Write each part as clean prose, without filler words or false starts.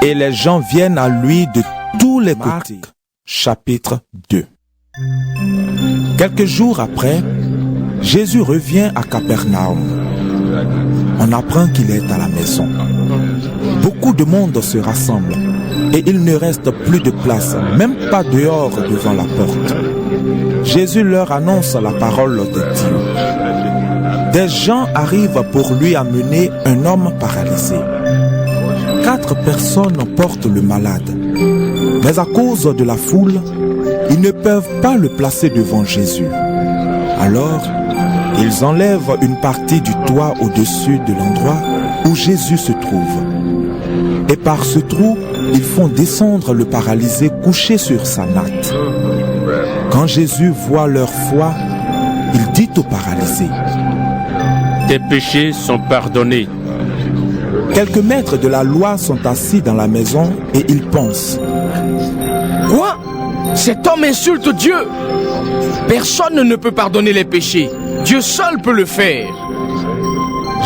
et les gens viennent à lui de tous les côtés. Chapitre 2. Quelques jours après, Jésus revient à Capernaum. On apprend qu'il est à la maison. Beaucoup de monde se rassemble et il ne reste plus de place, même pas dehors devant la porte. Jésus leur annonce la parole de Dieu. Des gens arrivent pour lui amener un homme paralysé. 4 personnes portent le malade, mais à cause de la foule, ils ne peuvent pas le placer devant Jésus. Alors, ils enlèvent une partie du toit au-dessus de l'endroit où Jésus se trouve. Et par ce trou, ils font descendre le paralysé couché sur sa natte. Quand Jésus voit leur foi, il dit au paralysé: tes péchés sont pardonnés. Quelques maîtres de la loi sont assis dans la maison et ils pensent: quoi? Cet homme insulte Dieu. Personne ne peut pardonner les péchés. Dieu seul peut le faire.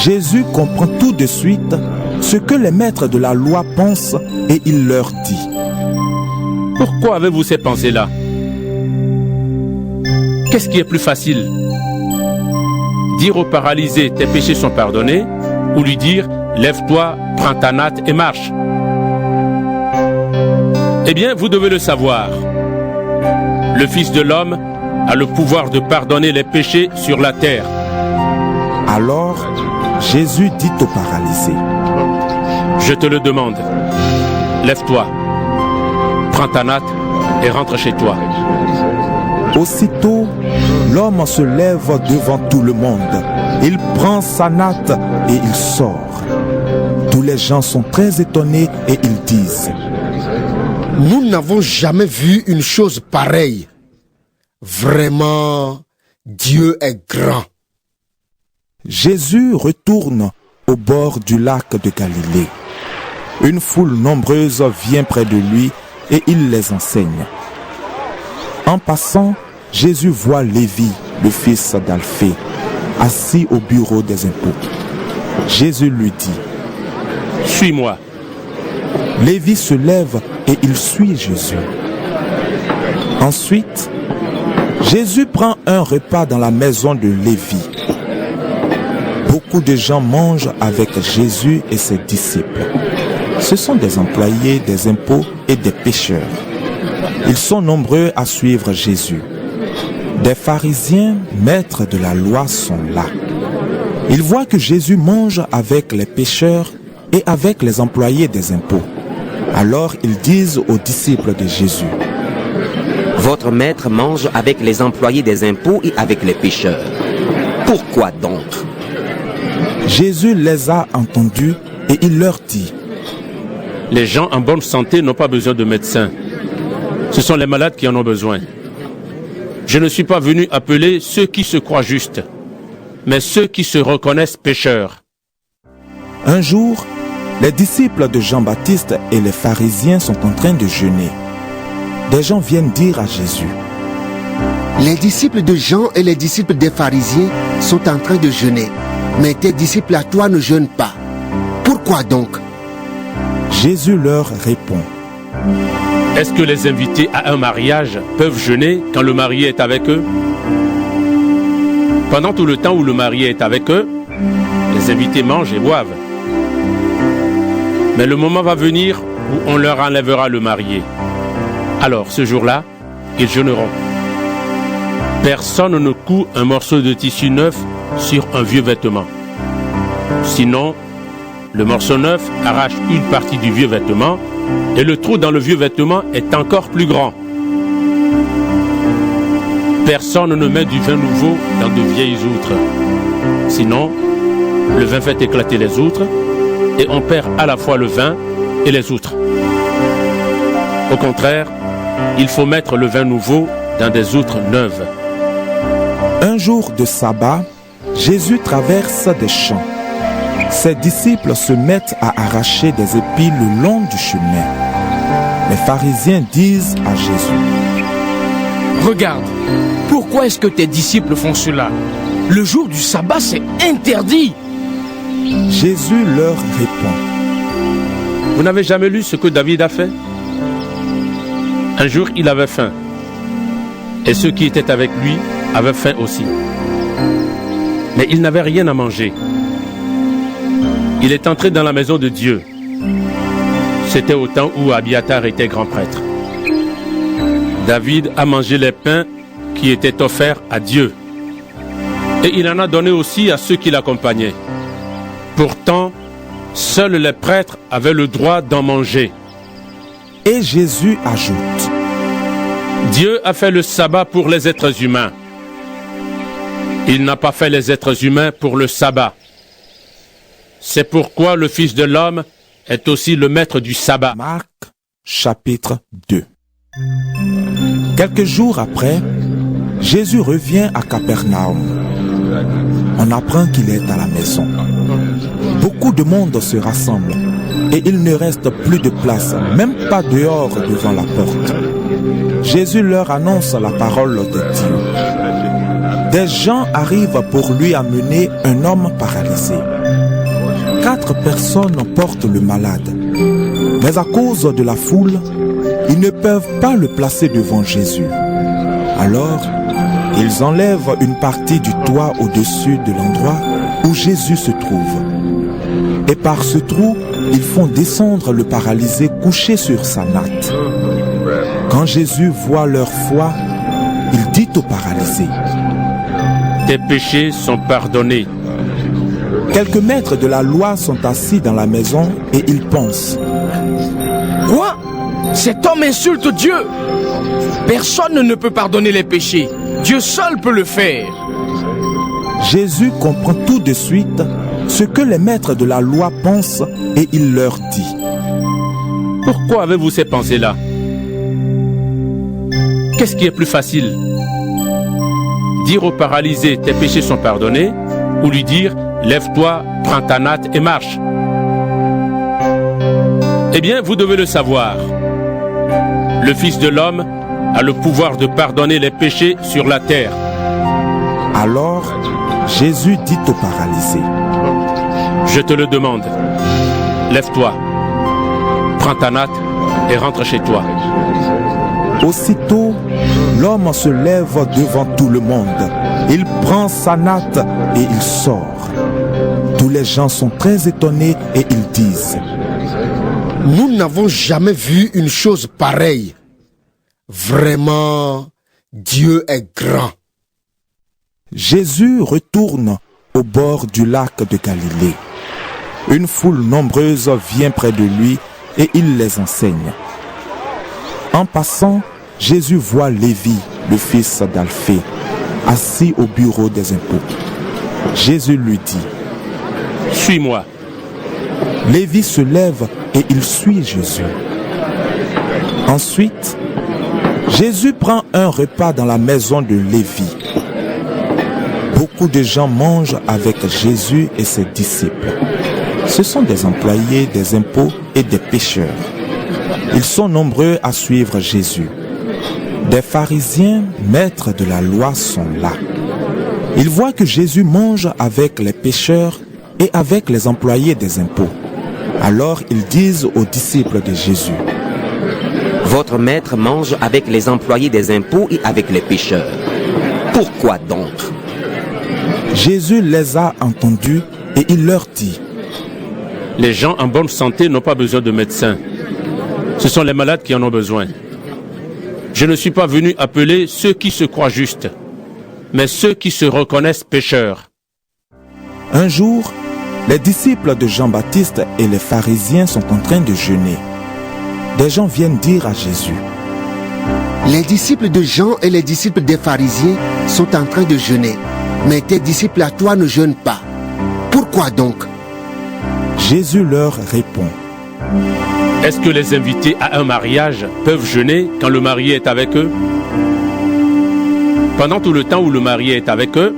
Jésus comprend tout de suite ce que les maîtres de la loi pensent et il leur dit: pourquoi avez-vous ces pensées-là? Qu'est-ce qui est plus facile? Dire au paralysé tes péchés sont pardonnés, ou lui dire lève-toi, prends ta natte et marche? Eh bien, vous devez le savoir. Le Fils de l'homme a le pouvoir de pardonner les péchés sur la terre. Alors, Jésus dit au paralysé: je te le demande, lève-toi, prends ta natte et rentre chez toi. Aussitôt, l'homme se lève devant tout le monde. Il prend sa natte et il sort. Tous les gens sont très étonnés et ils disent: nous n'avons jamais vu une chose pareille. Vraiment, Dieu est grand. Jésus retourne au bord du lac de Galilée. Une foule nombreuse vient près de lui et il les enseigne. En passant, Jésus voit Lévi, le fils d'Alphée, assis au bureau des impôts. Jésus lui dit: suis-moi. Lévi se lève et il suit Jésus. Ensuite, Jésus prend un repas dans la maison de Lévi. Beaucoup de gens mangent avec Jésus et ses disciples. Ce sont des employés des impôts et des pécheurs. Ils sont nombreux à suivre Jésus. Des pharisiens, maîtres de la loi, sont là. Ils voient que Jésus mange avec les pécheurs et avec les employés des impôts. Alors ils disent aux disciples de Jésus: votre maître mange avec les employés des impôts et avec les pécheurs. Pourquoi donc? Jésus les a entendus et il leur dit: les gens en bonne santé n'ont pas besoin de médecins. Ce sont les malades qui en ont besoin. Je ne suis pas venu appeler ceux qui se croient justes, mais ceux qui se reconnaissent pécheurs. Un jour, les disciples de Jean-Baptiste et les pharisiens sont en train de jeûner. Des gens viennent dire à Jésus: les disciples de Jean et les disciples des pharisiens sont en train de jeûner, mais tes disciples à toi ne jeûnent pas. Pourquoi donc? Jésus leur répond: est-ce que les invités à un mariage peuvent jeûner quand le marié est avec eux? Pendant tout le temps où le marié est avec eux, les invités mangent et boivent. Mais le moment va venir où on leur enlèvera le marié. Alors, ce jour-là, ils jeûneront. Personne ne coud un morceau de tissu neuf sur un vieux vêtement. Sinon, le morceau neuf arrache une partie du vieux vêtement et le trou dans le vieux vêtement est encore plus grand. Personne ne met du vin nouveau dans de vieilles outres. Sinon, le vin fait éclater les outres et on perd à la fois le vin et les outres. Au contraire, il faut mettre le vin nouveau dans des outres neuves. Un jour de sabbat, Jésus traverse des champs. Ses disciples se mettent à arracher des épis le long du chemin. Les pharisiens disent à Jésus: regarde, pourquoi est-ce que tes disciples font cela? Le jour du sabbat, c'est interdit. Jésus leur répond: Vous n'avez jamais lu ce que David a fait? Un jour, il avait faim. Et ceux qui étaient avec lui avaient faim aussi. Mais il n'avait rien à manger. Il est entré dans la maison de Dieu. C'était au temps où Abiatar était grand prêtre. David a mangé les pains qui étaient offerts à Dieu. Et il en a donné aussi à ceux qui l'accompagnaient. Pourtant, seuls les prêtres avaient le droit d'en manger. Et Jésus ajoute: Dieu a fait le sabbat pour les êtres humains. Il n'a pas fait les êtres humains pour le sabbat. C'est pourquoi le Fils de l'homme est aussi le maître du sabbat. Marc, chapitre 2. Quelques jours après, Jésus revient à Capernaum. On apprend qu'il est à la maison. Beaucoup de monde se rassemble et il ne reste plus de place, même pas dehors devant la porte. Jésus leur annonce la parole de Dieu. Des gens arrivent pour lui amener un homme paralysé. 4 personnes portent le malade, mais à cause de la foule, ils ne peuvent pas le placer devant Jésus. Alors, ils enlèvent une partie du toit au-dessus de l'endroit où Jésus se trouve. Et par ce trou, ils font descendre le paralysé couché sur sa natte. Quand Jésus voit leur foi, il dit au paralysé: Tes péchés sont pardonnés. Quelques maîtres de la loi sont assis dans la maison et ils pensent: Quoi? Cet homme insulte Dieu. Personne ne peut pardonner les péchés. Dieu seul peut le faire. Jésus comprend tout de suite ce que les maîtres de la loi pensent et il leur dit: Pourquoi avez-vous ces pensées-là? Qu'est-ce qui est plus facile? Dire au paralysé tes péchés sont pardonnés, ou lui dire lève-toi, prends ta natte et marche? Eh bien, vous devez le savoir. Le Fils de l'homme a le pouvoir de pardonner les péchés sur la terre. Alors, Jésus dit au paralysé: Je te le demande, lève-toi, prends ta natte et rentre chez toi. Aussitôt, l'homme se lève devant tout le monde. Il prend sa natte et il sort. Tous les gens sont très étonnés et ils disent: Nous n'avons jamais vu une chose pareille. Vraiment, Dieu est grand. Jésus retourne au bord du lac de Galilée. Une foule nombreuse vient près de lui et il les enseigne. En passant, Jésus voit Lévi, le fils d'Alphée, assis au bureau des impôts. Jésus lui dit: Suis-moi. Lévi se lève et il suit Jésus. Ensuite, Jésus prend un repas dans la maison de Lévi. Beaucoup de gens mangent avec Jésus et ses disciples. Ce sont des employés des impôts et des pécheurs. Ils sont nombreux à suivre Jésus. Des pharisiens, maîtres de la loi, sont là. Ils voient que Jésus mange avec les pécheurs et avec les employés des impôts. Alors ils disent aux disciples de Jésus: Votre maître mange avec les employés des impôts et avec les pécheurs. Pourquoi donc? Jésus les a entendus et il leur dit: Les gens en bonne santé n'ont pas besoin de médecins. Ce sont les malades qui en ont besoin. Je ne suis pas venu appeler ceux qui se croient justes, mais ceux qui se reconnaissent pécheurs. Un jour, les disciples de Jean-Baptiste et les pharisiens sont en train de jeûner. Des gens viennent dire à Jésus: Les disciples de Jean et les disciples des pharisiens sont en train de jeûner, mais tes disciples à toi ne jeûnent pas. Pourquoi donc? Jésus leur répond: Est-ce que les invités à un mariage peuvent jeûner quand le marié est avec eux? Pendant tout le temps où le marié est avec eux,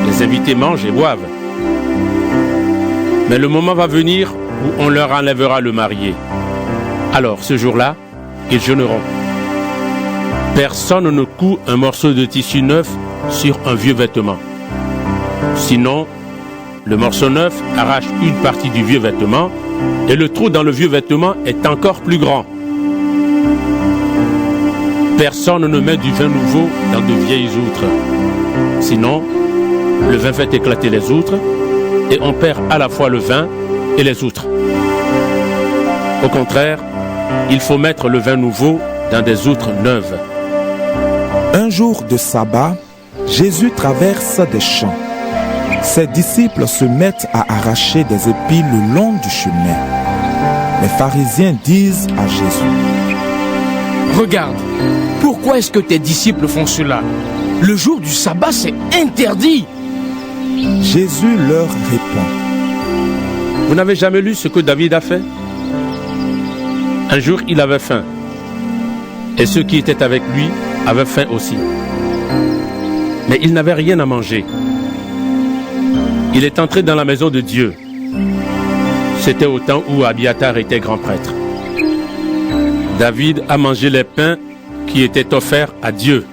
les invités mangent et boivent. Mais le moment va venir où on leur enlèvera le marié. Alors, ce jour-là, ils jeûneront. Personne ne coud un morceau de tissu neuf sur un vieux vêtement. Sinon, le morceau neuf arrache une partie du vieux vêtement et le trou dans le vieux vêtement est encore plus grand. Personne ne met du vin nouveau dans de vieilles outres. Sinon, le vin fait éclater les outres et on perd à la fois le vin et les outres. Au contraire, il faut mettre le vin nouveau dans des outres neuves. Un jour de sabbat, Jésus traverse des champs. Ses disciples se mettent à arracher des épis le long du chemin. Les pharisiens disent à Jésus: Regarde, pourquoi est-ce que tes disciples font cela? Le jour du sabbat, c'est interdit. Jésus leur répond: Vous n'avez jamais lu ce que David a fait? Un jour, il avait faim. Et ceux qui étaient avec lui avaient faim aussi. Mais il n'avait rien à manger. Il est entré dans la maison de Dieu. C'était au temps où Abiatar était grand prêtre. David a mangé les pains qui étaient offerts à Dieu.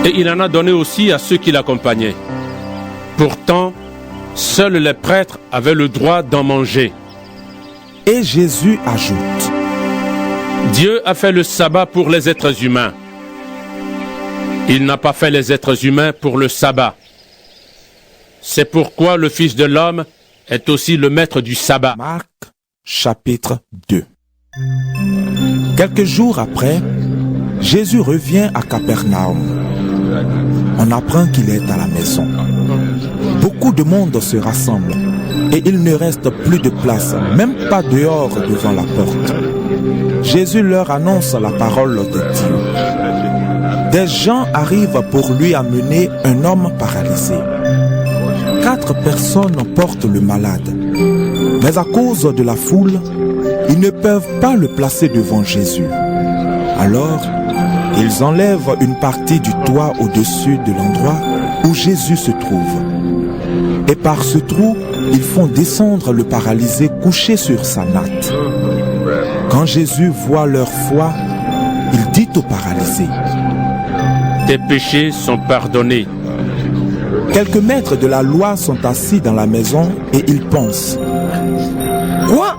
Et il en a donné aussi à ceux qui l'accompagnaient. Pourtant, seuls les prêtres avaient le droit d'en manger. Et Jésus ajoute: Dieu a fait le sabbat pour les êtres humains. Il n'a pas fait les êtres humains pour le sabbat. C'est pourquoi le Fils de l'homme est aussi le maître du sabbat. Marc, chapitre 2. Quelques jours après, Jésus revient à Capernaum. On apprend qu'il est à la maison. Beaucoup de monde se rassemble et il ne reste plus de place, même pas dehors devant la porte. Jésus leur annonce la parole de Dieu. Des gens arrivent pour lui amener un homme paralysé. 4 personnes portent le malade. Mais à cause de la foule, ils ne peuvent pas le placer devant Jésus. Alors, ils enlèvent une partie du toit au-dessus de l'endroit où Jésus se trouve. Et par ce trou, ils font descendre le paralysé couché sur sa natte. Quand Jésus voit leur foi, il dit au paralysé: Tes péchés sont pardonnés. Quelques maîtres de la loi sont assis dans la maison et ils pensent: Quoi?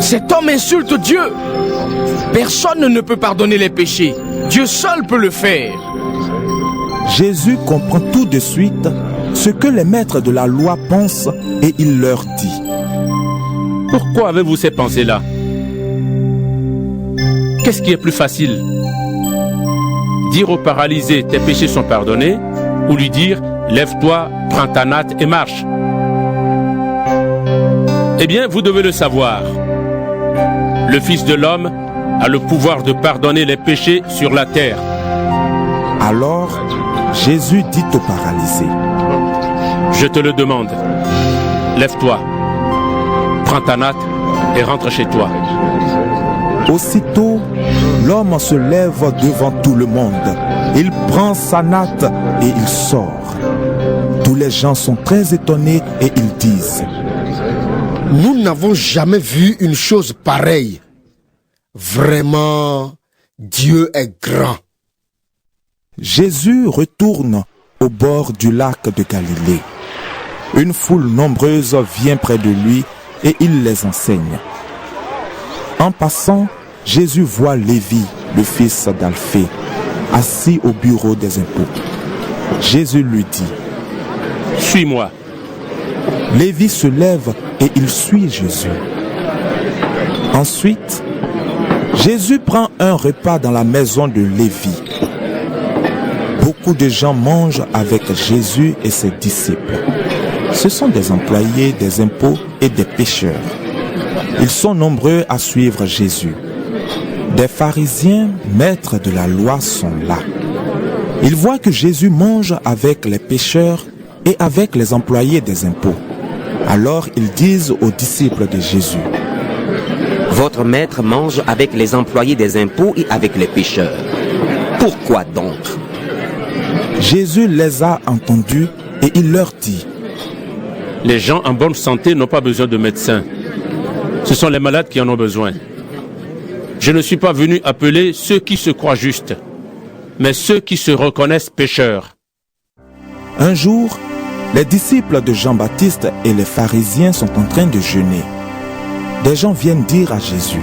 Cet homme insulte Dieu. Personne ne peut pardonner les péchés. Dieu seul peut le faire. Jésus comprend tout de suite ce que les maîtres de la loi pensent et il leur dit: Pourquoi avez-vous ces pensées-là? Qu'est-ce qui est plus facile? Dire au paralysé tes péchés sont pardonnés, ou lui dire lève-toi, prends ta natte et marche? Eh bien, vous devez le savoir. Le Fils de l'homme a le pouvoir de pardonner les péchés sur la terre. Alors, Jésus dit au paralysé: Je te le demande, lève-toi, prends ta natte et rentre chez toi. Aussitôt, l'homme se lève devant tout le monde. Il prend sa natte et il sort. Tous les gens sont très étonnés et ils disent: Nous n'avons jamais vu une chose pareille. Vraiment, Dieu est grand. Jésus retourne au bord du lac de Galilée. Une foule nombreuse vient près de lui et il les enseigne. En passant, Jésus voit Lévi, le fils d'Alphée, assis au bureau des impôts. Jésus lui dit: Suis-moi. Lévi se lève et il suit Jésus. Ensuite, Jésus prend un repas dans la maison de Lévi. Beaucoup de gens mangent avec Jésus et ses disciples. Ce sont des employés des impôts et des pécheurs. Ils sont nombreux à suivre Jésus. Des pharisiens, maîtres de la loi, sont là. Ils voient que Jésus mange avec les pécheurs et avec les employés des impôts. Alors ils disent aux disciples de Jésus: Votre maître mange avec les employés des impôts et avec les pécheurs. Pourquoi donc? Jésus les a entendus et il leur dit: Les gens en bonne santé n'ont pas besoin de médecins. Ce sont les malades qui en ont besoin. Je ne suis pas venu appeler ceux qui se croient justes, mais ceux qui se reconnaissent pécheurs. Un jour, Les disciples de Jean-Baptiste et les pharisiens sont en train de jeûner. Des gens viennent dire à Jésus: